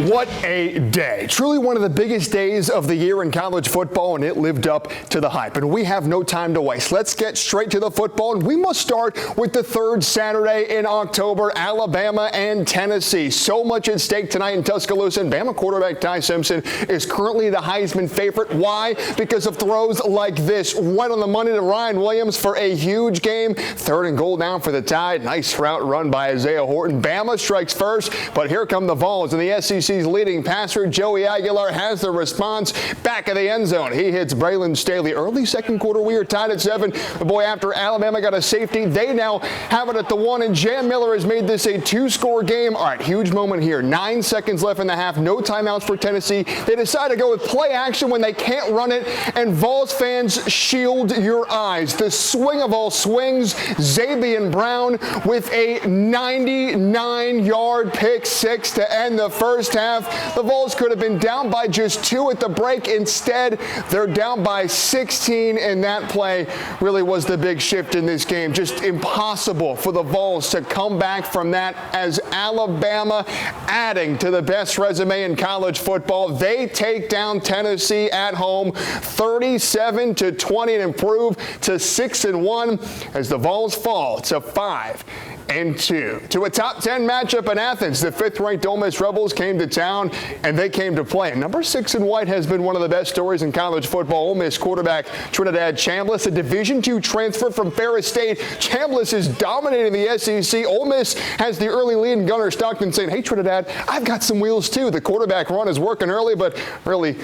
What a day. Truly one of the biggest days of the year in college football, and it lived up to the hype. And we have no time to waste. Let's get straight to the football, and we must start with the third Saturday in October, Alabama and Tennessee. So much at stake tonight in Tuscaloosa, and Bama quarterback Ty Simpson is currently the Heisman favorite. Why? Because of throws like this. Right on the money to Ryan Williams for a huge game. Third and goal down for the Tide. Nice route run by Isaiah Horton. Bama strikes first, but here come the Vols, and the SEC's leading passer, Joey Aguilar, has the response back of the end zone. He hits Braylon Staley. Early second quarter, we are tied at 7. But boy, after Alabama got a safety, they now have it at the 1, and Jam Miller has made this a 2-score game. All right, huge moment here. 9 seconds left in the half. No timeouts for Tennessee. They decide to go with play action when they can't run it, and Vols fans, shield your eyes. The swing of all swings, Zabian Brown with a 99-yard pick six to end the first half. The Vols could have been down by just 2 at the break. Instead, they're down by 16, and that play really was the big shift in this game. Just impossible for the Vols to come back from that, as Alabama, adding to the best resume in college football, they take down Tennessee at home 37-20 and improve to 6-1 as the Vols fall to 5-2. To a top 10 matchup in Athens, the 5th-ranked Ole Miss Rebels came to town, and they came to play. Number 6 in white has been one of the best stories in college football. Ole Miss quarterback Trinidad Chambliss, a Division II transfer from Ferris State. Chambliss is dominating the SEC. Ole Miss has the early lead, and Gunnar Stockton saying, "Hey, Trinidad, I've got some wheels too." The quarterback run is working early, but really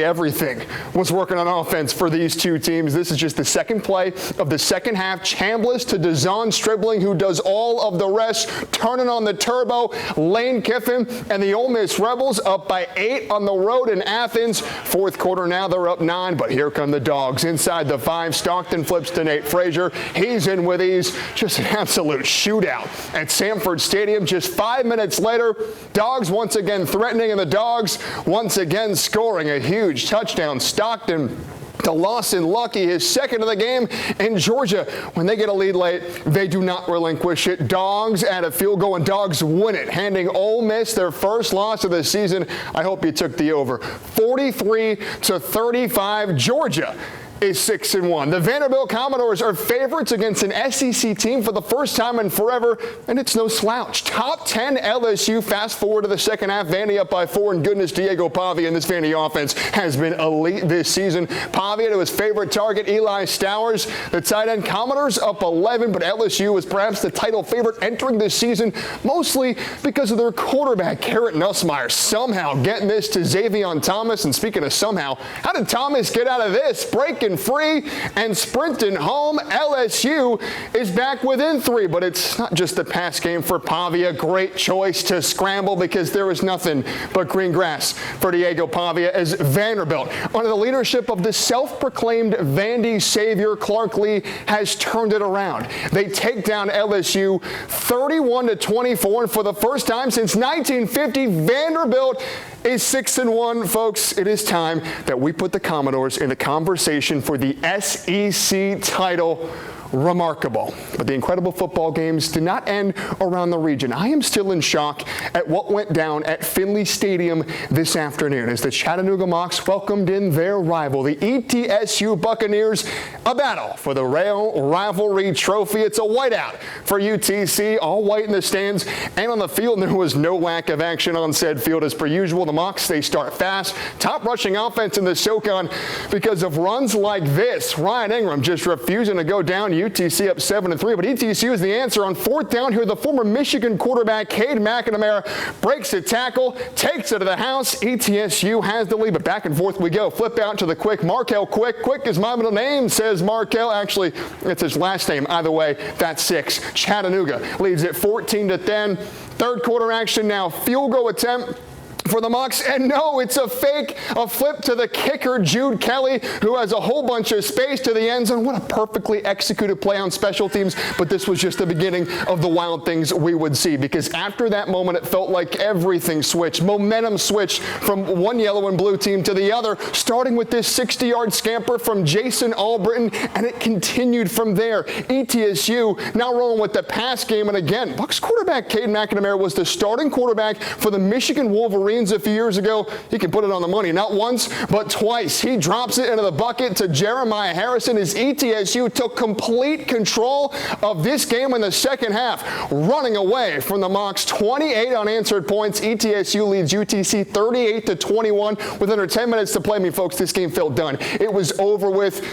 everything was working on offense for these two teams. This is just the second play of the second half. Chambliss to DeZon Stribling, who does all of the rest, turning on the turbo. Lane Kiffin and the Ole Miss Rebels up by 8 on the road in Athens. Fourth quarter now, they're up 9, but here come the Dogs inside the 5. Stockton flips to Nate Frazier. He's in with ease. Just an absolute shootout at Sanford Stadium. Just 5 minutes later, Dogs once again threatening, and the Dogs once again scoring a huge touchdown. Stockton to Lawson Lucky, his second of the game. In Georgia, when they get a lead late, they do not relinquish it. Dogs add a field goal, and Dogs win it, handing Ole Miss their first loss of the season. I hope you took the over. 43-35, Georgia is 6-1. The Vanderbilt Commodores are favorites against an SEC team for the first time in forever, and it's no slouch. Top 10 LSU. Fast forward to the second half, Vandy up by 4, and goodness, Diego Pavia and this Vandy offense has been elite this season. Pavia to his favorite target, Eli Stowers, the tight end. Commodores up 11, but LSU was perhaps the title favorite entering this season, mostly because of their quarterback, Garrett Nussmeier, somehow getting this to Xavier Thomas. And speaking of somehow, how did Thomas get out of this? Breaking free and sprinting home. LSU is back within 3, but it's not just the pass game for Pavia. Great choice to scramble, because there was nothing but green grass for Diego Pavia as Vanderbilt, under the leadership of the self-proclaimed Vandy savior, Clark Lee, has turned it around. They take down LSU 31-24, and for the first time since 1950, Vanderbilt is 6-1. Folks, it is time that we put the Commodores in the conversation for the SEC title. Remarkable. But the incredible football games did not end around the region. I am still in shock at what went down at Finley Stadium this afternoon as the Chattanooga Mocs welcomed in their rival, the ETSU Buccaneers, a battle for the Rail Rivalry Trophy. It's a whiteout for UTC, all white in the stands and on the field. There was no lack of action on said field as per usual. The Mocs, they start fast. Top rushing offense in the SoCon because of runs like this. Ryan Ingram just refusing to go down. UTC up 7-3, but ETSU is the answer on 4th down here. The former Michigan quarterback, Cade McNamara, breaks a tackle, takes it to the house. ETSU has the lead, but back and forth we go. Flip out to the Quick. Markel Quick. Quick is my middle name, says Markel. Actually, it's his last name. Either way, that's 6. Chattanooga leads it 14-10. Third quarter action now. Field goal attempt for the Mocs, and no, it's a fake, a flip to the kicker, Jude Kelly, who has a whole bunch of space to the end zone. What a perfectly executed play on special teams, but this was just the beginning of the wild things we would see, because after that moment, it felt like everything switched. Momentum switched from one yellow and blue team to the other, starting with this 60-yard scamper from Jason Albritton, and it continued from there. ETSU now rolling with the pass game, and again, Bucs quarterback Cade McNamara was the starting quarterback for the Michigan Wolverines champions a few years ago. He can put it on the money, not once, but twice. He drops it into the bucket to Jeremiah Harrison as ETSU took complete control of this game in the second half, running away from the Mocs. 28 unanswered points. ETSU leads UTC 38-21 with under 10 minutes to play. I mean, folks, this game felt done. It was over with.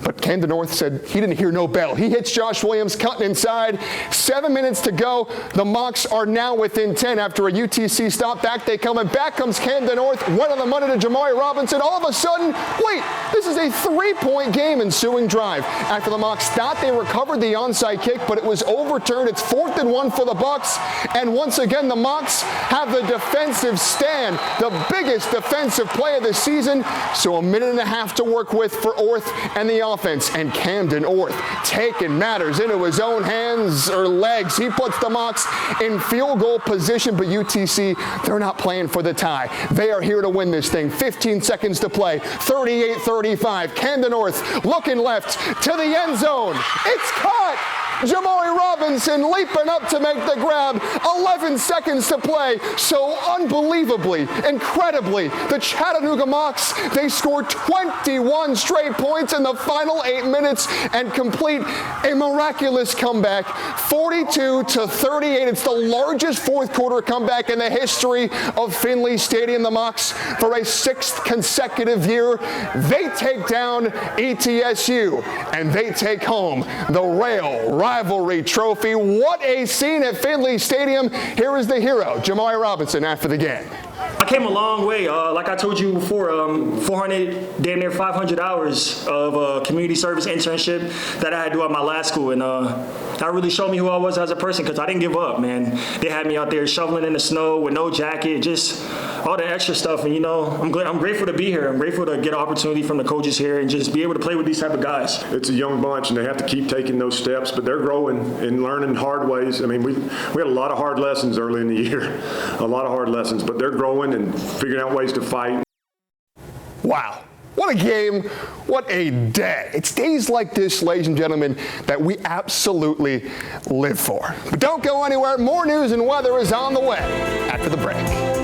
But Camden North said he didn't hear no bell. He hits Josh Williams cutting inside. 7 minutes to go. The Mocs are now within 10 after a UTC stop. Back they come, and back comes Camden North. Right on the money to Jamari Robinson. All of a sudden, wait, this is a 3-point game ensuing drive. After the Mocs thought they recovered the onside kick, but it was overturned. It's 4th and 1 for the Bucks. And once again, the Mocs have the defensive stand, the biggest defensive play of the season. So a minute and a half to work with for Orth and the offense, and Camden Orth taking matters into his own hands or legs. He puts the Mocs in field goal position, but UTC, they're not playing for the tie. They are here to win this thing. 15 seconds to play. 38-35. Camden Orth looking left to the end zone. It's caught. Jamari Robinson leaping up to make the grab. 11 seconds to play. So unbelievably, incredibly, the Chattanooga Mocs, they score 21 straight points in the final 8 minutes and complete a miraculous comeback. 42-38. It's the largest fourth quarter comeback in the history of Finley Stadium. The Mocs, for a 6th consecutive year, they take down ETSU and they take home the Rail Rivalry Trophy. What a scene at Finley Stadium. Here is the hero, Jamari Robinson, after the game. I came a long way. Like I told you before, 400, damn near 500 hours of community service internship that I had to do at my last school. And that really showed me who I was as a person, because I didn't give up, man. They had me out there shoveling in the snow with no jacket, just all the extra stuff. And, you know, I'm grateful to be here. I'm grateful to get an opportunity from the coaches here and just be able to play with these type of guys. It's a young bunch, and they have to keep taking those steps, but they're growing and learning hard ways. I mean, we had a lot of hard lessons early in the year, a lot of hard lessons, but they're growing and figuring out ways to fight. Wow. What a game. What a day. It's days like this, ladies and gentlemen, that we absolutely live for. But don't go anywhere. More news and weather is on the way after the break.